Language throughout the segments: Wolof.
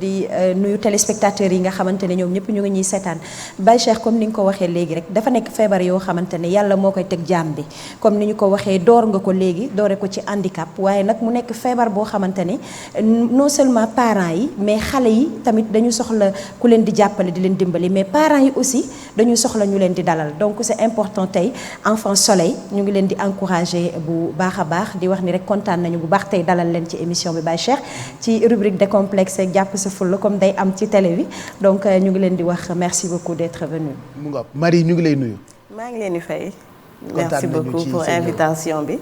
di nuyu téléspectateurs yi nga xamante ne ñoom ñëpp ñu ngi ñuy seetaan Baye Cheikh comme ni nga ko waxee léegi rek dafa nekk feebar yoo xamante ne yàlla moo koy teg jaam bi comme ni ñu ko waxee door nga ko léegi doore ko ci handicap waaye nag mu nekk feebar boo xamante ne non seulement parents yi mais xale yi tamit dañu soxla ku leen di jàppale di leen dimbali mais parents yi aussi dañu soxla ñu leen di dalal donc c'est important tey Enfant Soleil ñu ngi leen di encourager bu baax a baax di wax ni rek kontaan nañu bu baax tey dalal leen ci émission bi Baye Cheikh ci rubrique décomplexé jàpp sa fulla comme day am ci télé bi donc ñu ngi leen di wax merci beaucoup d'être venu. mu nga Marie ñu ngi lay nuyu. maa ngi leen di fay. merci beaucoup pour invitation bi.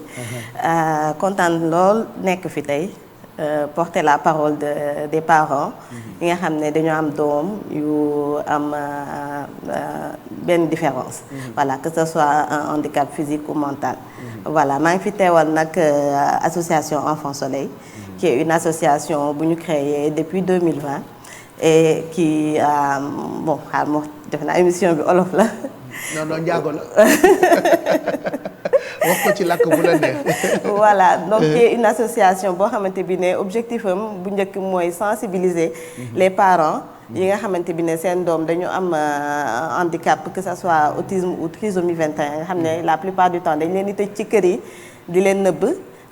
kontaan lool nekk fi tey. Porter la parole des parents yi nga xam ne dañoo am doom yu am benn différence voilà que ce soit un handicap physique ou mental voilà maa ngi fi teewal nag association Enfant Soleil qui est une association bu ñu créée depuis 2020 et qui bon xaar moo def naa émission bi olof la non njaago la wax ko ci làkk bu la neex. voilà donc c'est une association boo xamante bi ne objectif am bu njëkk mooy sensibiliser les parents yi nga xamante bi ne seen doom dañu am handicap que ça soit autisme ou trisomie 21 nga xam ne la plupart du temps dañ leen di tëj ci kër yi di leen nëbb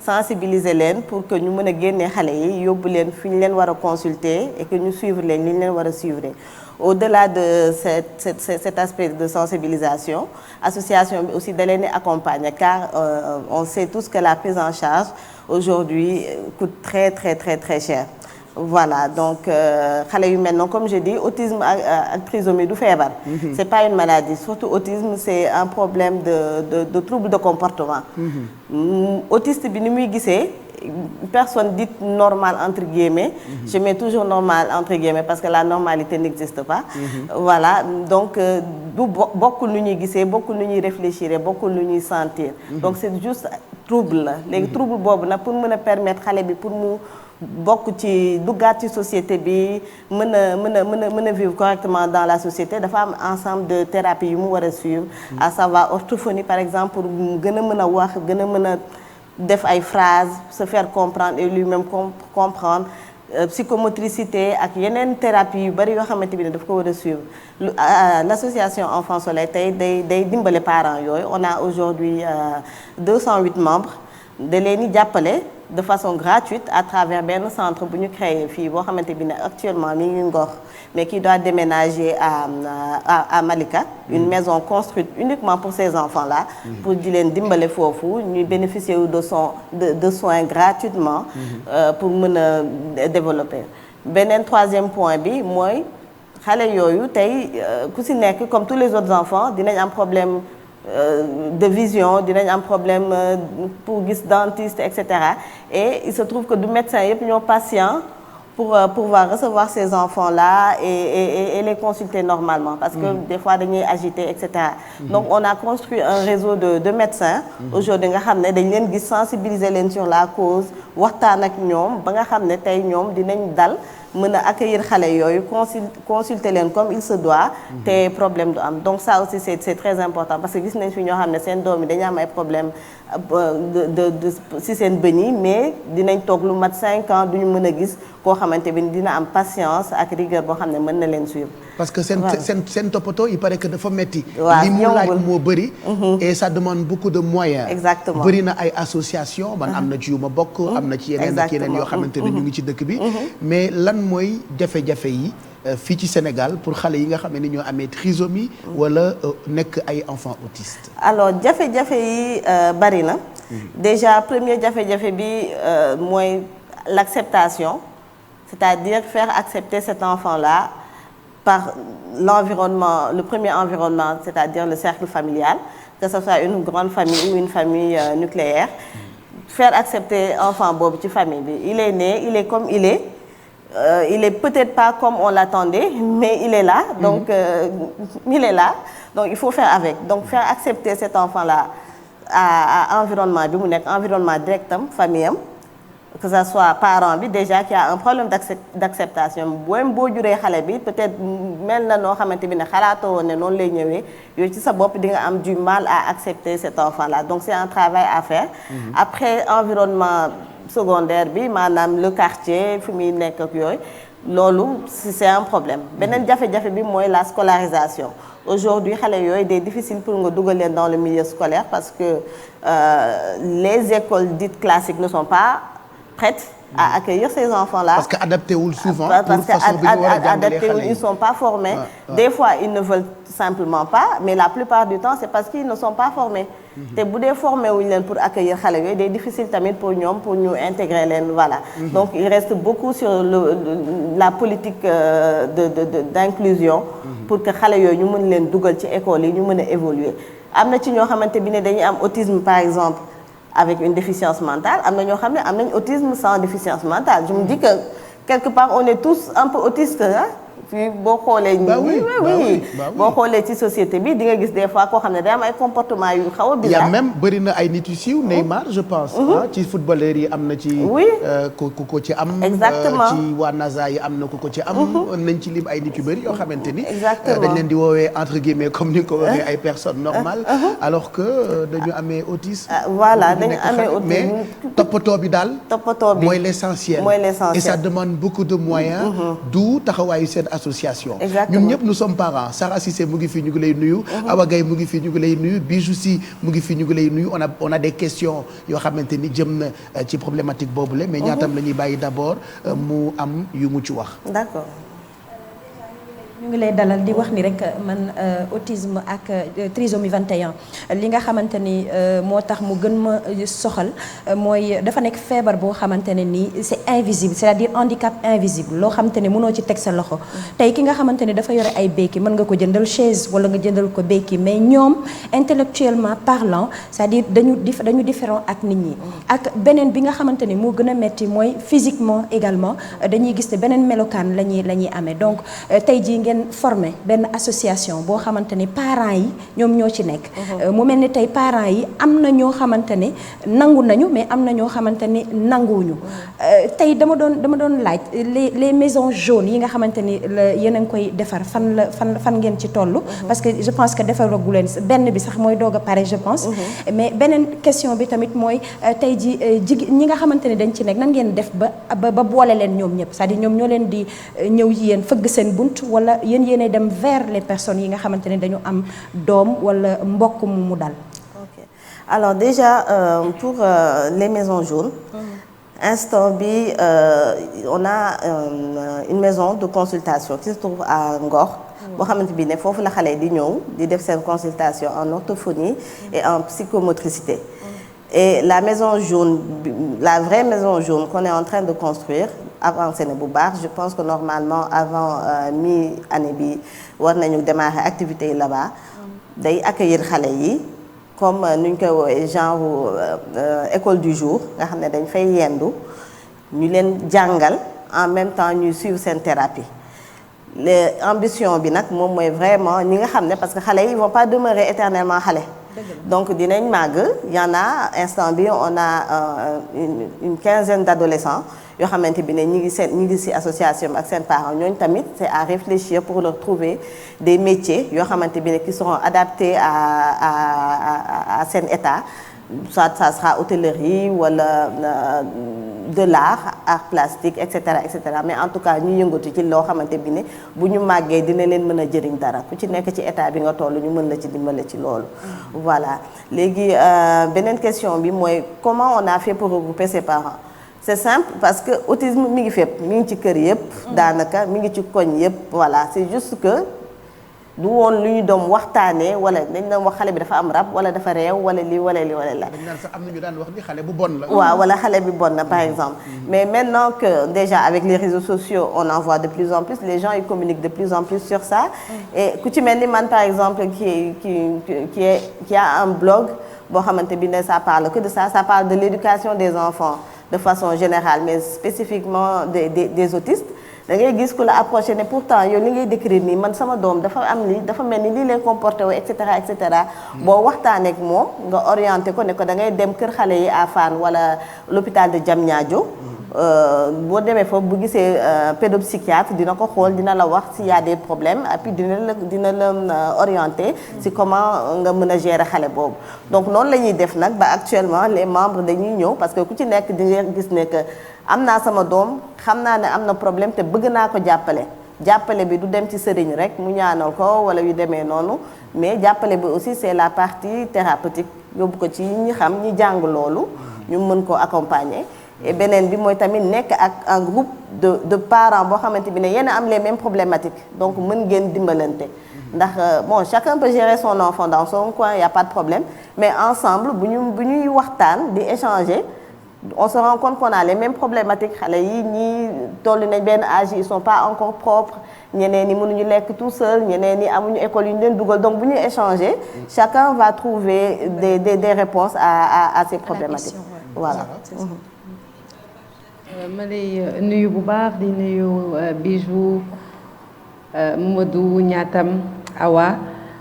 sensibiliser leen pour que ñu mën a génne xale yi yóbbu leen fi ñu leen war a consulter et que ñu suivre leen li ñu leen war a suivre. Au-delà de cet aspect de sensibilisation, l'association aussi da leen di accompagner car on sait tous que la prise en charge aujourd'hui coûte très cher. Voilà donc xale yu mel noonu comme je dis autisme ak trisomie du feebar. C'est pas une maladie surtout autisme c'est un problème de trouble de comportement. Autiste bi ni muy gisee. Personne dite normale entre guillemets je mets toujours normale entre guillemets parce que la normalité n'existe pas voilà donc du bokkul nu ñuy gisee bokkul nu ñuy réfléchir bokkul nu ñuy sentir donc c'est juste trouble la léegi trouble boobu nag pour mën a permettre xale bi pour mu bokk ci duggaat ci société bi mën a vivre correctement dans la société dafa am ensemble de thérapies yu mu war a suivre à savoir orthophonie par exemple pour gën a mën a wax gën a mën a def ay phrases se faire comprendre et lui-même comprendre psychomotricité ak yeneen thérapie yu bari yoo xamante bi ne daf ko war a suivre l'association Enfant Soleil tey day dimbale parents yooyu on a aujourd'hui 208 membres da leen di jàppale de façon gratuite à travers benn centre bu ñu créé fii boo xamante bi ne actuellement mi ngi Ngor mais qui doit déménager à Malika une maison construite uniquement pour ces enfants-là pour di leen dimbale foofu ñuy bénéficier de soins gratuitement pour mën a développer beneen troisième point bi mooy xale yooyu tey ku si nekk comme tous les autres enfants dinañ am problème de vision dinañ am problème pour gis dentiste et cetera et il se trouve que du médecin yëpp ñoo patient pour pouvoir recevoir ces enfants-là et les consulter normalement parce que des fois dañuy agiter et cetera donc on a construit un réseau de médecins aujourd'hui nga xam ne dañ leen gis sensibiliser leen sur la cause waxtaan ak ñoom ba nga xam ne tey ñoom dinañ dal mën a accueillir xale yooyu consulter leen comme il se doit te problème du am donc ça aussi c'est très important parce que gis nañ fi ñoo xam ne seen doom yi dañu am ay problème de si seen bëñ yi mais dinañ toog lu mat 5 ans duñu mën a gis koo xamante bi dina am patience ak rigueur boo xam ne mën na leen suivre parce que seen toppatoo il paraît que dafa metti waaw li mu laaj moo bëri et ça demande beaucoup de moyens exactement bëri na ay association man am na ci yu ma bokk am na ci yeneen ak yeneen yoo xamante ne ñu ngi ci dëkk bi mais lan mooy jafe-jafe yi fii ci Sénégal pour xale yi nga xam ne ñoo amee trisomie wala nekk ay enfants autistes alors jafe-jafe yi bari na déjà premier jafe-jafe bi mooy l'acceptation c'est-à-dire faire accepter cet enfant-là par l'environnement, le premier environnement, c'est-à-dire le cercle familial, que ce soit une grande famille ou une famille nucléaire. Faire accepter l'enfant boobu ci famille bi il est né, il est comme il est peut-être pas comme on l'attendait, mais il est là, donc il est là, donc il faut faire avec. Donc faire accepter cet enfant-là à environnement bi mu nekk environnement directam famille am, que ça soit parent bi déjà qui a un problème d'acceptation boo juree xale bi peut-être mel na noo xamante bi ne xalaatoo woon ne noonu lay ñëwee yooyu ci sa bopp di nga am du mal à accepter cet enfant-là donc c'est un travail à faire. Après environnement secondaire bi maanaam le quartier fi muy nekk ak yooyu loolu c'est un problème beneen jafe-jafe bi mooy la scolarisation aujourd'hui xale yooyu c'est difficile pour nga dugal leen dans le milieu scolaire parce que les écoles dites classiques ne sont pas prêtes à accueillir ces enfants-là. Parce que adapté wul souvent. Parce que adapté wul, ils sont pas formés. Des fois ils ne veulent simplement pas, mais la plupart du temps c'est parce qu'ils ne sont pas formés. te bu dee formé wuñ leen pour accueillir xale yooyu day difficile tamit pour ñoom pour ñu intégrer leen voilà. Donc il reste beaucoup sur la politique d'inclusion pour que xale yooyu ñu mën leen dugal ci école yi ñu mën a évoluer. am na ci ñoo xamante bi ne dañuy am autisme par exemple avec une déficience mentale am na ñoo xam ne am nañ autisme sans déficience mentale. Je me dis que quelque part on est tous un peu autistes hein. Puis boo xoolee oui boo xoolee ci société bi di nga gis des fois koo xam ne day am ay comportement yu xaw a bizarre. Il y a même bëri na ay nit yu siiw Neymar je pense. ci footballeurs yi am na ci. oui ku ko ci am. exactement ci waa NASA yi am na ku ko ci am. nañ ci lim ay nit yu bëri yoo xamante ni. exactement dañ leen di woowee entre guillemets comme ni ko waxee ay personnes normales. alors que dañu amee autisme. voilà dañu amee autisme mais toppatoo bi daal. toppatoo bi mooy l'essentiel. mooy l'essentiel et ça demande beaucoup de moyens. du taxawaayu seen association. exactement ñun ñëpp nous sommes parents Sarah Cissé mu ngi fii ñu ngi lay nuyu. Awa Gaye mu ngi fii ñu ngi lay nuyu Bijou Sy mu ngi fii ñu ngi lay nuyu on a des questions yoo xamante ni jëm na ci problématique boobule. mais ñaatam la ñuy bàyyi d'abord mu am yu mu ci wax. d'accord. ñu ngi lay dalal di wax ni rek man autisme ak trisomie 21 li nga xamante ni moo tax mu gën ma soxal mooy dafa nekk feebar boo xamante ne nii c'est invisible c'est-à-dire handicap invisible loo xamante ne mënoo ci teg sa loxo tey ki nga xamante ne dafa yore ay béquilles mën nga ko jëndal chaise wala nga jëndal ko béquille mais ñoom intellectuellement parlant c'est-à-dire dañu différent ak nit ñi ak beneen bi nga xamante ni moo gën a metti mooy physiquement également dañuy gis ne beneen melokaan la ñuy amee donc tey jii ngeen formé benn association boo xamante ni parents yi ñoom ñoo ci nekk mu mel ni tey parents yi am na ñoo xamante ne nangu nañu mais am na ñoo xamante ni nanguwuñu tey dama doon laaj les maisons jaunes yi nga xamante ni yéen a ngi koy defar fan ngeen ci toll parce que je pense que defaragu leen benn bi sax mooy doog a pare je pense mais beneen question bi tamit mooy tey ji ñi nga xamante ni dañ ci nekk nan ngeen def ba boole leen ñoom ñëpp c'est-à-dire ñoom ñoo leen di ñëw yéen fëgg seen bunt wala yéenay dem vers les personnes yi nga xamante ne dañu am doom wala mbokk mu dal. ok alors déjà pour les maisons jaunes. instant bi on a une maison de consultation qui se trouve à Ngor. boo xamante bi ne foofu la xale di ñëw di def seen consultation en orthophonie et en psychomotricité. et la maison jaune la vraie maison jaune qu'on est en train de construire. avancé na bu baax je pense que normalement avant mi-année bi war nañu démarrer activités yi là-bas day accueillir xale yi comme nu ñu koy woowee genre école du jour nga xam ne dañ fay yendu ñu leen jàngal en même temps ñuy suivre seen thérapie les ambition bi nag moom mooy vraiment ñi nga xam ne parce que xale yi ils vont pas demeurer éternellement xale donc dinañ màgg y en a instant bi on a une quinzaine d'adolescents yoo xamante bi ne ñi ngi ci association ak seen parents ñooñu tamit c'est à réfléchir pour leur trouver des métiers yoo xamante bi ne qui seront adaptés à seen état soit ça sera hôtellerie wala de l'art plastique et cetera mais en tout cas ñu yëngatu ci loo xamante bi ne bu ñu màggee dina leen mën a jëriñ dara ku ci nekk ci état bi nga toll ñu mën la ci dimbale ci loolu. voilà léegi beneen question bi mooy comment on a fait pour regrouper ses parents. c'est simple parce que autisme mi ngi fépp mi ngi ci kër yëpp. daanaka mi ngi ci koñ yëpp voilà c'est juste que du woon lu ñu doom waxtaanee wala dañ doon wax xale bi dafa am rab wala dafa réew wala lii wala lii wala la. dañ naan sax am na ñu daan wax ni xale bu bon la. waaw wala xale bi bon na par exemple. mais maintenant que déjà avec les réseaux sociaux on en voit de plus en plus les gens ils communiquent de plus en plus sur ça. et ku ci mel ni man par exemple qui a un blog boo xamante bi ne ça parle que de ça parle de l'éducation des enfants. de façon générale mais spécifiquement des autistes da ngay gis ku la approché ne pourtant yow li ngay décrire nii man sama doom dafa am lii dafa mel ni lii lay comporté wu et cetera boo waxtaanee ak moom nga orienté ko ne ko da ngay dem kër xale yi à Fann wala l'hôpital de Diamniadio boo demee foofu bu gisee pédopsychiatre dina ko xool dina la wax s'il y a des problèmes et puis dina la orienter si comment nga mën a gérer xale boobu donc noonu la ñuy def nag ba actuellement les membres dañuy ñëw parce que ku ci nekk di nga gis ne que am naa sama doom xam naa ne am na problème te bëgg naa ko jàppale bi du dem ci sëriñ rek mu ñaanal ko wala yu demee noonu mais jàppale bi aussi c'est la partie thérapeutique yóbbu ko ci ñi xam ñi jàng loolu ñu mën ko accompagner. Et beneen bi mooy tamit nekk ak un groupe de parents boo xamante bi ne yéen a am les mêmes problématiques donc mën ngeen dimbalante ndax bon chacun peut gérer son enfant dans son coin, y a pas de problème mais ensemble bu ñuy waxtaan di échanger on se rend compte qu'on a les mêmes problématiques xale yi ñii toll nañ benn âge ils sont pas encore propres ñeneen ñi mënuñu lekk tout seul ñeneen ñi amuñu école yu ñu leen dugal donc bu ñuy échanger chacun va trouver des réponses à ces problématiques voilà. ma lay nuyu bu baax di nuyu Bijou Mamadou Ñaatam Awa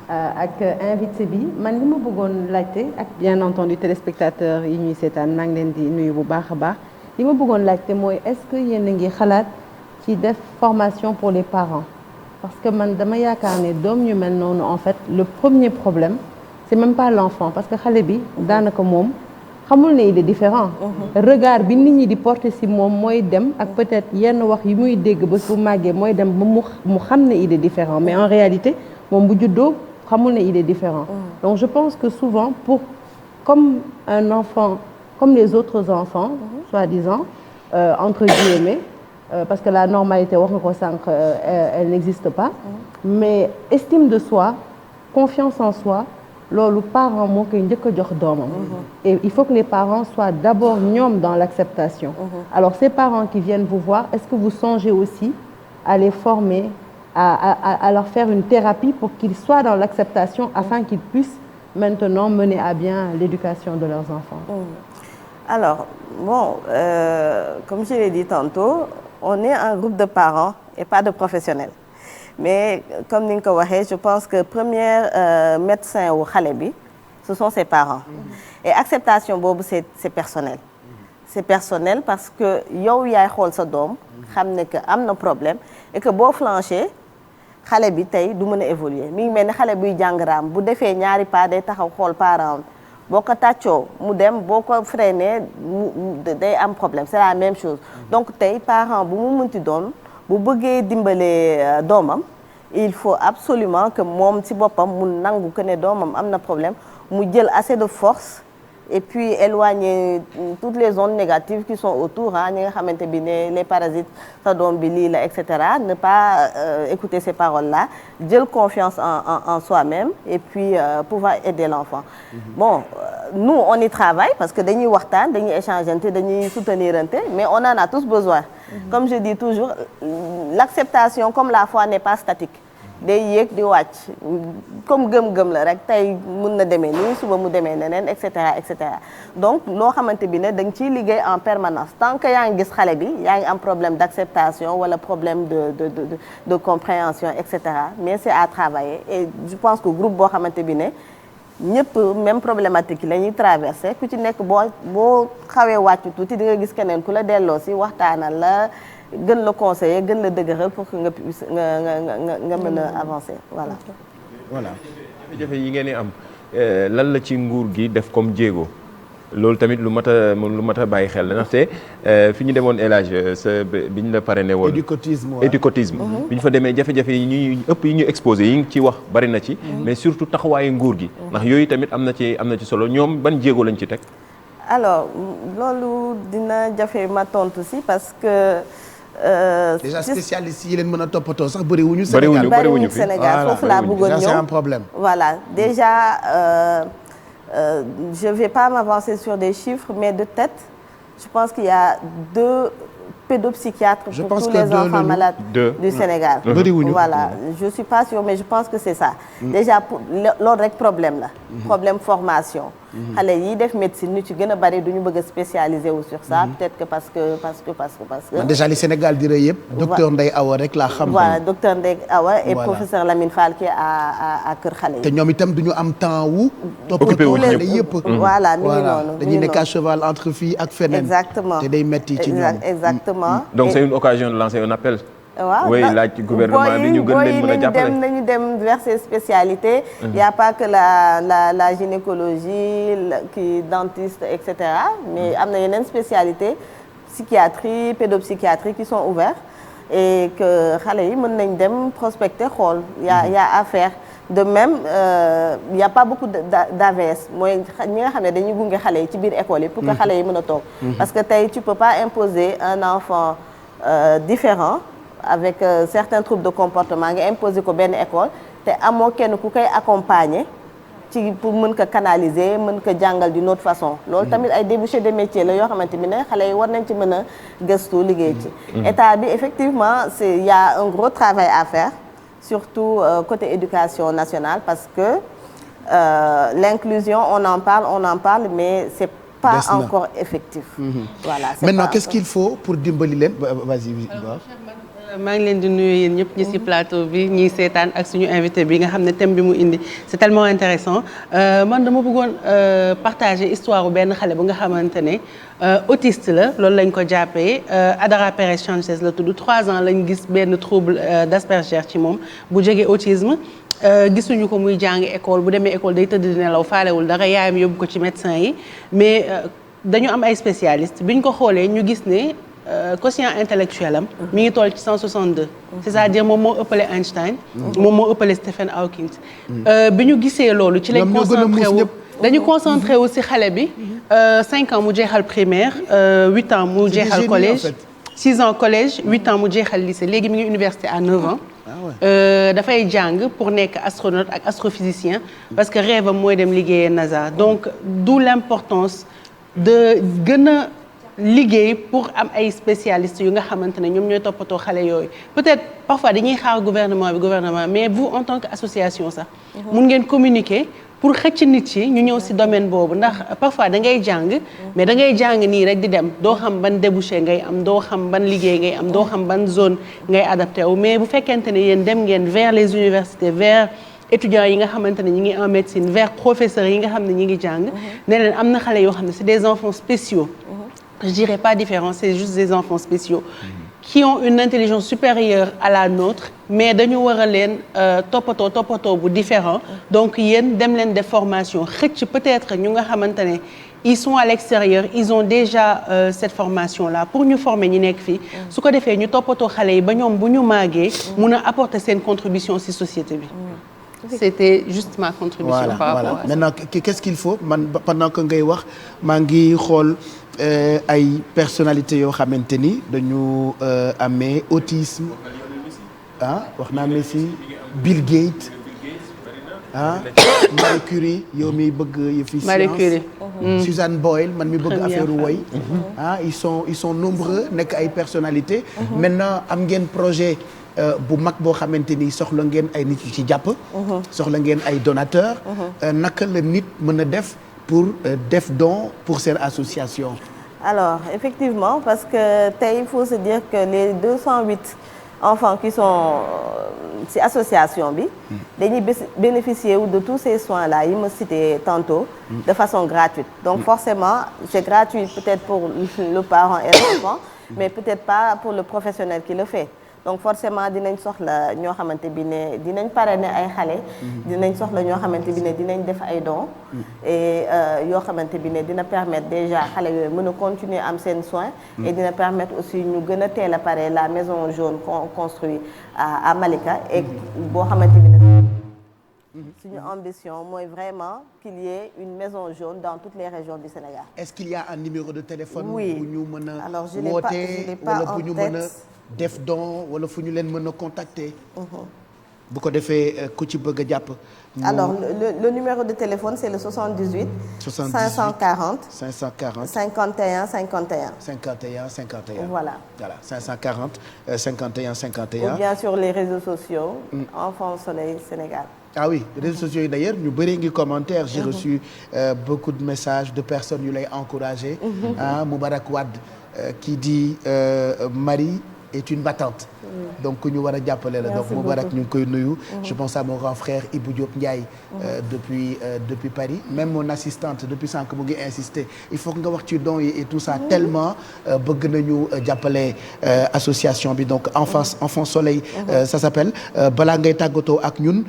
ak invité bi man li ma bëggoon laajte ak bien entendu téléspectateurs yi ñuy seetaan maa ngi leen di nuyu bu baax a baax li ma bëggoon laajte mooy est-ce que yéen a ngi xalaat ci def formation pour les parents parce que man dama yaakaar ne doom ñu mel noonu en fait le premier problème c'est même pas l'enfant parce que xale bi daanaka moom xamul ne il est différent regard bi nit ñi di porter ci moom mooy dem ak peut-être yenn wax yi muy dégg ba su màggee mooy dem ba mu xam ne il est différent mais en réalité moom bu juddoo xamul ne il est différent donc je pense que souvent comme un enfant comme les autres enfants soi-disant entre guillemets parce que la normalité wax nga ko sànq elle n'existe pas mais estime de soi confiance en soi loolu parent moo koy njëkk a jox doomam et il faut que les parents soient d'abord ñoom dans l'acceptation alors ces parents qui viennent vous voir est-ce que vous songez aussi à les former à leur faire une thérapie pour qu'ils soient dans l'acceptation afin qu'ils puissent maintenant mener à bien l'éducation de leurs enfants alors bon comme je l'ai dit tantôt on est un groupe de parents et pas de professionnels mais comme ni nga ko waxee je pense que premier médecin wu xale bi ce sont ses parents et acceptation boobu c'est personnel c'est personnel parce que yow yaay xool sa doom xam ne que am na problème et que boo flanché xale bi tey du mën a évoluer mi ngi mel ni xale buy jàng raam bu defee ñaari pas day taxaw xool parent boo ko tàccoo mu dem boo ko freiné day am problème c'est la même chose donc tey parent bu mu mënti doon bu bëggee dimbalee doomam il faut absolument que moom ci boppam mu nangu que ne doomam am na problème mu jël assez de force et puis éloigner toutes les ondes négatives qui sont autour ñi nga xamante bi ne les parasites sa doom bi lii la et cetera ne pas écouter ces paroles là jël confiance en soi-même et puis pouvoir aider l'enfant bon nous on y travaille parce que dañuy waxtaan dañuy échangeante dañuy soutenirante mais on en a tous besoin comme je dis toujours l'acceptation comme la foi n'est pas statique day yéeg di wàcc comme gëm-gëm la rek tey mun na demee nii suba mu demee neneen et cetera donc loo xamante bi ne da nga ciy liggéey en permanence tant que yaa ngi gis xale bi yaa ngi am problème d'acceptation wala problème de compréhension et cetera mais c'est à travailler et je pense que groupe boo xamante bi ne ñëpp même problématique yi la ñuy traverser ku ci nekk boo xawee wàcc tuuti di nga gis keneen ku la delloo si waxtaanal la gën la conseiller gën la dëgëral pour que nga puisse nga mën a avancer voilà. jafe-jafe yi ngeen di am lan la ci nguur gi def comme jéego loolu tamit lu mat a bàyyi xel la ndaxte fi ñu demoon élage sa bi ñu la parrainé woon. éducotisme bi ñu fa demee jafe-jafe yi ñuy ëpp yi ñu exposé yi ngi ci wax bari na ci. mais surtout taxawaayu nguur gi. ndax yooyu tamit am na ci solo ñoom ban jéego lañ ci teg. alors loolu dina jafe ma tontu si parce que. déjà spécialistes yi leen mën a toppatoo sax bëriwuñu Sénégal foofu laa bëggoon ñëw c'est un problème. voilà déjà je vais pas m'avancer sur des chiffres mais de tête je pense qu'il y a 2 pédopsychiatres pour tous les enfants malades du Sénégal. Voilà je suis pas sûre mais je pense que c'est ça. déjà pour loolu rek problème la. problème formation. xale yi def médecine ñu ci gën a bari duñu bëgg a spécialiser wu sur ça peut-être que parce que. man déjà li Sénégal di rëy yëpp. docteur Ndeye Awa rek laa xam. voilà docteur Ndeye Awa et professeur Lamine Fall qui est à Kër Xale yi. te ñoom itam duñu am temps wu. occupé wu xale yëpp. voilà mi ngi noonu dañuy nekk à cheval entre fii ak feneen. exactement te day metti ci ñoom. exactement. donc c'est une occasion de lancer un appel. waaw oui laaj gouvernement bi ñu gën leen mën a jàppale nañu dem vers ces spécialités. il y a pas que la gynécologie qui dentiste et cetera mais am na yeneen spécialité psychiatrie pédopsychiatrie qui sont ouverts et que xale yi mën nañ dem prospecter xool y a à faire. De même il y a pas beaucoup d'AVS mooy ñi nga xam ne dañuy gunge xale yi ci biir école yi pour que xale yi mën a toog parce que tey tu peux pas imposer un enfant différent avec certains troubles de comportement nga imposer ko benn école te amoo kenn ku koy accompagner ci pour mën ko canaliser mën ko jàngal d'une autre façon loolu tamit ay débouchés de métier la yoo xamante bi ne xale yi war nañ ci mën a gëstu liggéey ci état bi effectivement il y a un gros travail à faire surtout côté éducation nationale parce que l'inclusion on en parle mais c'est pas encore effectif. Voilà. Maintenant qu'est-ce qu'il faut pour dimbali leen vas-y. maa ngi leen di nuyu yéen ñëpp ñi ci plateau bi ñiy seetaan ak suñu invité bi nga xam ne thème bi mu indi c'est tellement intéressant man dama bëggoon partager histoire bu benn xale bu nga xamante ne autiste la loolu lañ ko jàppee Adara Perez Sanchez la tudd 3 ans lañ gis benn trouble d'Asperger ci moom bu jógee autisme gisuñu ko muy jàng école bu demee école day tëdd di nelaw faalewul dara yaayam yóbbu ko ci médecin yi mais dañu am ay spécialistes biñ ko xoolee ñu gis ne quotient intellectuel am mi ngi toll ci 162 c'est-à-dire moom moo ëppale Einstein moom moo ëppale Stephen Hawking bi ñu gisee loolu ci lañ concentré wu dañu concentré wu ci xale bi 5 ans mu jeexal primaire 8 ans mu jeexal collège 6 ans collège 8 ans mu jeexal lycée léegi mi ngi université à 9 ans dafay jàng pour nekk astronaute ak astrophysicien parce que rêve am mooy dem liggéeyee NASA donc d'où l'importance de gën a liggéey pour am ay spécialistes yu nga xamante ne ñoom ñooy toppatoo xale yooyu peut-être parfois dañuy xaar gouvernement mais vous en tant que association sax mun ngeen communiquer pour xëcc nit yi ñu ñëw ci domaine boobu ndax parfois da ngay jàng mais da ngay jàng nii rek di dem doo xam ban débouché ngay am doo xam ban liggéey ngay am doo xam ban zone ngay adapté wu mais bu fekkente ne yéen dem ngeen vers les universités vers étudiants yi nga xamante ne ñi ngi en médecine vers professeurs yi nga xam ne ñi ngi jàng ne leen am na xale yoo xam ne c'est des enfants spéciaux je dirais pas différents c'est juste des enfants spéciaux qui ont une intelligence supérieure à la nôtre mais dañu war a leen toppatoo bu différent donc yéen dem leen def formation xëcc peut-être ñu nga xamante ne ils sont à l'extérieur ils ont déjà cette formation là pour ñu former ñi nekk fii su ko defee ñu toppatoo xale yi ba ñoom bu ñu màggee mun a apporter seen contribution ci société bi c'était juste ma contribution par rapport à ça. Maintenant qu'est-ce qu'il faut man pendant que ngay wax maa ngi xool ay personnalités yoo xamante ni dañu amee autisme wax naa Messi Bill Gates Marie Curie yow mi bëgg yëfi science Suzanne Boyle man mi bëgg affaire woy ils sont nombreux nekk ay personnalités maintenant am ngeen projet bu mag boo xamante ni soxla ngeen ay nit yu ci jàpp soxla ngeen ay donateurs naka la nit mën a def pour def don pour cette association. Alors effectivement parce que tey il faut se dire que les 208 enfants qui sont ci association bi dañuy bénéficier de tous ces soins là yi ma cité tantôt de façon gratuite donc forcément c'est gratuit peut-être pour le parent et l'enfant mais peut-être pas pour le professionnel qui le fait. Donc forcément dinañ soxla ñoo xamante bi ne dinañ parrainer ay xale dinañ soxla ñoo xamante bi ne dinañ def ay dons et yoo xamante bi ne dina permettre déjà xale yooyu mën a continuer am seen soin et dina permettre aussi ñu gën a teel a pare la maison jaune qu'on construit à Malika et boo xamante bi ne suñu ambition mooy vraiment qu'il y ait une maison jaune dans toutes les régions du Sénégal. Est-ce qu'il y a un numéro de téléphone oui. bu ñu mën a alors je woote wala bu ñu mën a def don wala fu ñu leen mën a contacter. bu ko defee ku ci bëgg a jàpp. alors le numéro de téléphone c'est le 78. 540. 540. 51 51. 51 51. Voilà 540 51 51. ou bien sur les réseaux sociaux. Enfant Soleil Sénégal. Ah oui réseaux sociaux yi d'ailleurs ñu bëri ngi commentaire j'ai reçu beaucoup de messages de personnes yu lay encourager Moubarak Wade qui dit Marie est une battante. donc ku ñu war a jàppale la. donc Moubarak ñu ngi koy nuyu. je pense à mon grand frère Ibou Diop Ndiaye. depuis Paris même mon assistante depuis sànq mu ngi insister il faut que nga wax ci dons yi et tout ça tellement bëgg nañu jàppale association bi donc Enfant Soleil. ça s'appelle balaa ngay tàggatoo ak ñun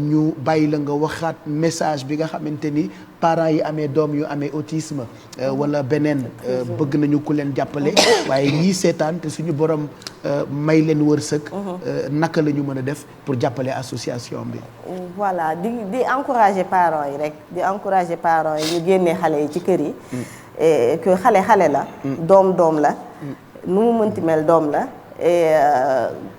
ñu bàyyi la nga waxaat message bi nga xamante ni parents yi amee doom yu amee autisme wala beneen bëgg nañu ku leen jàppale waaye ñii seetaan te suñu borom may leen wërsëg naka la ñu mën a def pour jàppale association bi. voilà di encourager parents yi rek di encourager parents yi ñu génnee xale yi ci kër yi. et que xale la. doom la. nu mu mënti mel doom la. et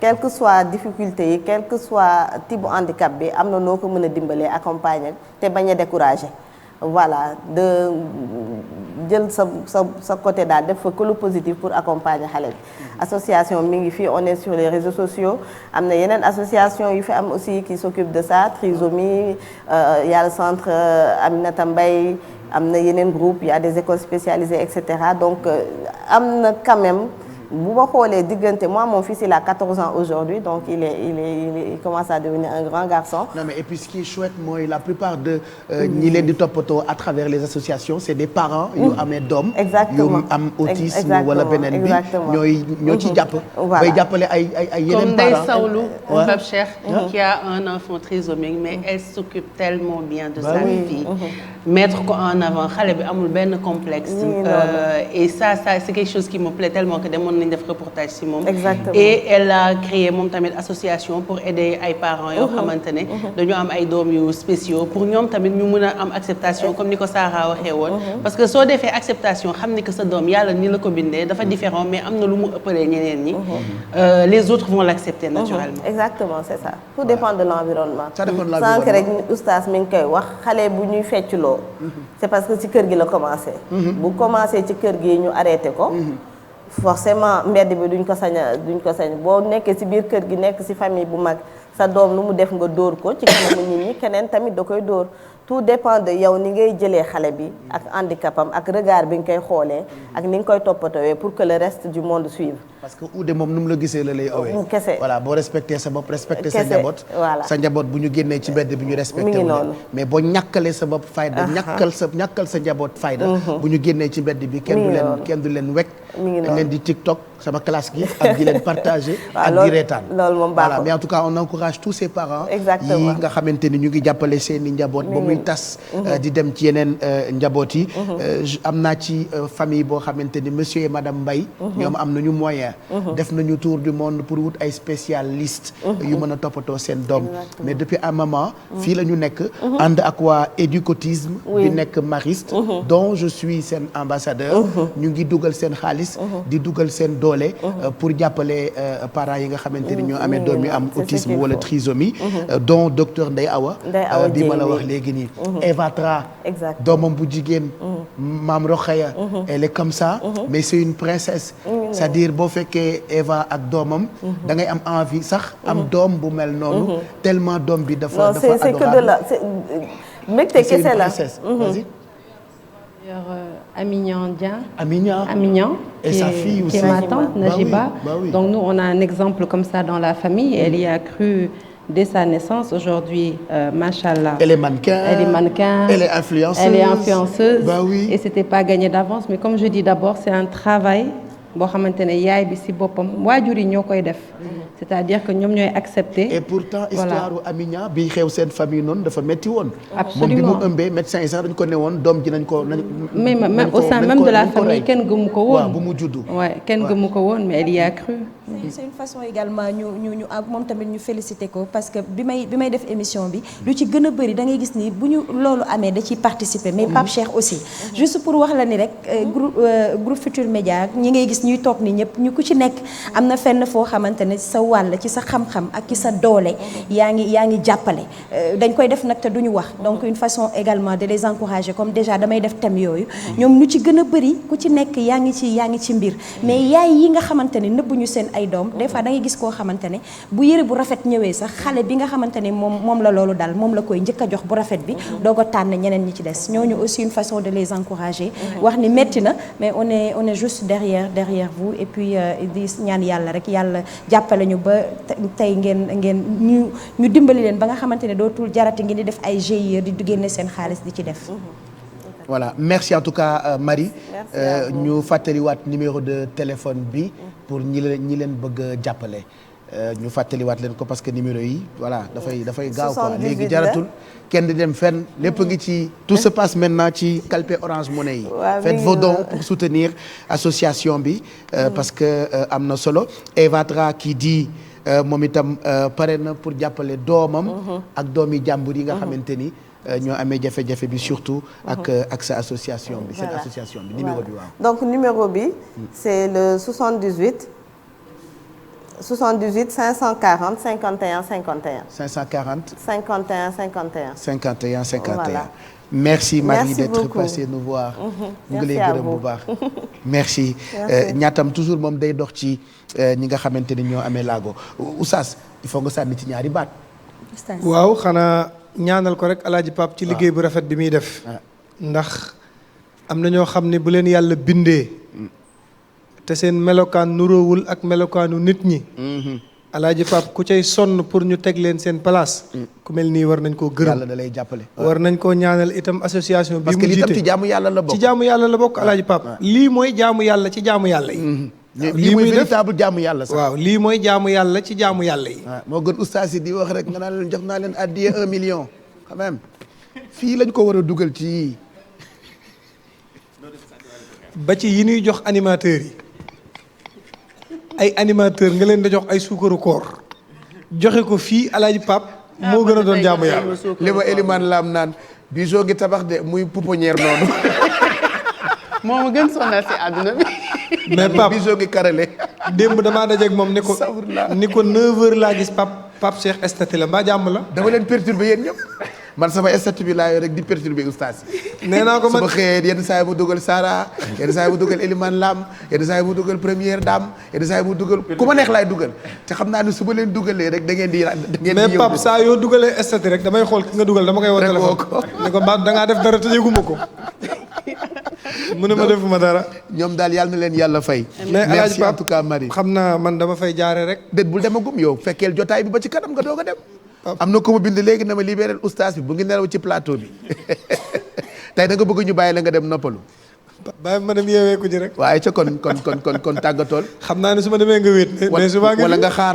quelle que soit difficulté yi quel que soit type bu handicap bi am na noo ko mën a dimbalee accompagner te bañ a décourager. voilà de jël sa côté daal def fa que lu positif pour accompagner xale bi. association mi ngi fii on est sur les réseaux sociaux am na yeneen association yu fi am aussi qui s'occupe de ça trisomie y a le centre Aminata Mbaye am na yeneen groupe y a des écoles spécialisées et cetera donc am na quand même. bu ma xoolee diggante moi mon fils il a 14 ans aujourd'hui donc il commence à devenir un grand garçon. non mais et puis ce qui est chouette mooy la plupart de ñi leen di toppatoo à travers les associations c'est des parents yu amee doom. exactement yu am autisme wala beneen bi ñoo ci jàpp. bay jàppale ay yeneen parents. comme Ndeye Sawlu Pape Cheikh qui a un enfant trisomique mais elle s'occupe tellement bien de sa fille. mettre ko en avant xale bi amul benn complexe. et ça c'est quelque chose qui me plaît tellement que demoon nañ def reportage ci moom. exactement et elle a créé moom tamit association pour aider ay parents yoo xamante ne dañoo am ay doom yu spéciaux pour ñoom tamit ñu mën a am acceptation comme ni ko Sarah waxee woon. parce que soo defee acceptation xam ni que sa doom yàlla ni la ko bindee dafa différent mais am na lu mu ëppalee ñeneen ñi. les autres vont l'accepter naturellement. exactement c'est ça. tout dépend de l'environnement. ça dépend de l'environnement sànq rek oustaz mi ngi koy wax xale bu ñuy fecculoo. c'est parce que ci kër gi la commencé. bu commencé ci kër gi ñu arrêté ko. forcément mbedd bi duñ ko sañ boo nekkee ci biir kër gi nekk ci famille bu mag sa doom lu mu def nga dóor ko ci kanamu nit ñi keneen tamit da koy dóor tout dépend de yow ni ngay jëlee xale bi ak handicapam ak regard bi nga koy xoolee ak ni nga koy toppatooyee pour que le reste du monde suive. parce que uude moom nu mu la gisee la lay awee. kese voilà boo respecté sa bopp respecté sa njaboot. voilà sa njaboot bu ñu génnee ci mbedd bi ñu respecté wu mais boo ñàkkalee sa bopp fayda ñàkkal sa njaboot fayda. bu ñu génnee ci mbedd bi kenn du leen wekk. dañ leen di TikTok sama classe gi ak di leen partager. ak di reetaan loolu moom baaxul voilà mais en tout cas on encourage tous ces parents. exactement yi nga xamante ni ñu ngi jàppale seeni njaboot. ba muy tas di dem ci yeneen njaboot yi. am naa ci famille boo xamante ni monsieur et madame Mbaye. ñoom am nañu moyen. def nañu tour du monde pour wut ay spécialistes. yu mën a toppatoo seen doom. mais depuis un moment. fii la ñu nekk. ànd ak waa éducotisme. bi nekk Mariste. dont je suis seen ambassadeur. ñu ngi dugal seen xaalis. di dugal seen doole. pour jàppale parents yi nga xamante ni ñoo amee doom yu am autisme wala trisomie. dont docteur Ndeye Awa. bi ma la wax léegi nii. Eva Tra. doomam bu jigéen. Maam Rokhaya. elle est comme ça. mais c'est une princesse. c'est-à-dire boo fekkee Eva ak doomam. da ngay am envie sax am doom bu mel noonu. tellement doom bi dafa adorable. c'est que de la mbégte kese la. Vas-y. Amignan, et sa fille aussi. Qui est ma tante, Najiba. Bah oui. Donc nous, on a un exemple comme ça dans la famille. Elle y a cru dès sa naissance. Aujourd'hui, machallah. Elle est mannequin. Elle est influenceuse. Bah oui. Et c'était pas gagné d'avance. Mais comme je dis d'abord, c'est un travail. boo xamante ne yaay bi ci boppam waajur yi ñoo koy def. c'est-à-dire que ñoom ñooy accepter. et pourtant histoire Amina bi xew seen famille noonu dafa metti woon. absolument moom bi mu ëmbee médecin yi sax dañ ko ne woon doom ji nañ ko. même au sein même de la famille kenn gëmu ko woon. waaw bu mu juddu. waaw kenn gëmu ko woon mais elle y a cru. c'est une façon également ñu moom tamit ñu féliciter ko parce que bi may def émission bi lu ci gën a bëri da ngay gis ni bu ñu loolu amee da ciy participer mais Pape Cheikh aussi. juste pour wax la ni rek groupe Futurs Médias ñi ngay gis ñuy toog ni ñëpp ñu ku ci nekk am na fenn foo xamante ne sa wàll ci sa xam-xam ak ci sa doole yaa ngi jàppale dañ koy def nag te duñu wax donc une façon également de les encourager comme déjà damay def thème yooyu ñoom ñu ci gën a bëri ku ci nekk yaa ngi ci mbir mais yaay yi nga xamante ne nëbbuñu seen ay doom des fois da ngay gis koo xamante ne bu yëre bu rafet ñëwee sax xale bi nga xamante ne moom la loolu dal moom la koy njëkk a jox bu rafet bi doo ko tànn ñeneen ñi ci des ñooñu aussi une façon de les encourager wax ni metti na mais on est juste derrière vous et puis di ñaan yàlla rek yàlla jàppale ñu ba tey ngeen ñu dimbali leen ba nga xamante ne dootul jarati ngi di def ay GIE di génne seen xaalis di ci def. Voilà merci en tout cas Marie. ñu fàttaliwaat numéro de téléphone bi pour ñi leen bëgg a jàppale. ñu fàttaliwaat leen ko parce que numéro yi voilà dafay gaaw quoi léegi jaratul kenn di dem fenn lépp ngi ci tout se passe maintenant ci calpe Orange Money yi. Faites vos dons pour soutenir association bi. parce que am na solo Eva Tra qui dit. moom itam pare na pour jàppale doomam ak doomi jàmbur yi nga xamante ni ñoo amee jafe-jafe bi surtout ak sa association bi seen association bi numéro bi waaw donc numéro bi c'est le 78 540 51 51 540 51 51 51 51 voilà. Merci Marie Merci d'être beaucoup. passée nous voir ñu ngi lay Merci à gërëm vous. bu baax merci ñaatam toujours moom day dox ci ñi nga xamante ni ñoo amee laago Oustaz il faut nga sànni ci ñaari baat waaw xanaa ñaanal ko rek Alaaji Pape ci liggéey bu rafet bi muy def ndax am na ñoo xam ne bu leen yàlla bindee te seen melokaan nuroowul ak melokaanu nit ñi Alaaji Pape ku cay sonn pour ñu teg leen seen place ku mel nii war nañ koo gërëm yàlla da lay jàppale war nañ koo ñaanal itam association bi parce mu que lii tam jiite ci jaamu yàlla la bokk ci jaamu yàlla la bokk Alaaji Pape lii mooy jaamu yàlla ci jaamu yàlla yi lii mooy véritable jaamu yàlla sax waaw lii mooy jaamu yàlla ci jaamu yàlla yi moo gën oustaz yi di wax rek nga naan leen jox naa leen addiye 1 million quand même fii lañ ko war a dugal ci ba ci yi ñuy jox animateurs yi ay animateur nga leen da jox ay suukaru koor joxe ko fii Alaaji Pape moo gën a doon jaamu yàlla li ma Elimane Lam naan Bijou ngi tabax de muy pouponnière noonu moo ma gën sonal si àdduna bi. mais Pape Bijou ngi karale démb damaa dajeeg moom ni ko 9h laa gis Pape Cheikh estati la mbaa jàmm la dama leen perturbé yéen ñëpp man sama statut bi laa yor rek di perturbé oustaz nee naa ko man su ma xëyee yenn saa yi mu dugal Sara yenn saa yi mu dugal Elimane Lam yenn saa yi mu dugal première dame yenn saa yi mu dugal ku ma neex laay dugal te xam naa ne su ma leen dugalee rek da ngeen di mais Pape saa yoo dugalee estati rek damay xool ki nga dugal dama koy woo téléphone ne ko mbaa dangaa def dara te yëguma ko mu ne ma defuma dara ñoom daal yàlla na leen yàlla fay mais merci Alaaji en Pape tout cas Marie xam naa man dama fay jaare rek déet bul demagum yow fekkeel jotaay bi ba ci kanam nga doog a dem am na ko ma bind léegi na ma libéral oustaz bi bu ngi nelaw ci plateau bi tey da nga bëgg ñu bàyyi la nga dem noppalu bàyyi ma dem yeewee ko ji rek waaye ca kon tàggatool xam naa ne su ma demee nga wéet mais su ma wala nga xaar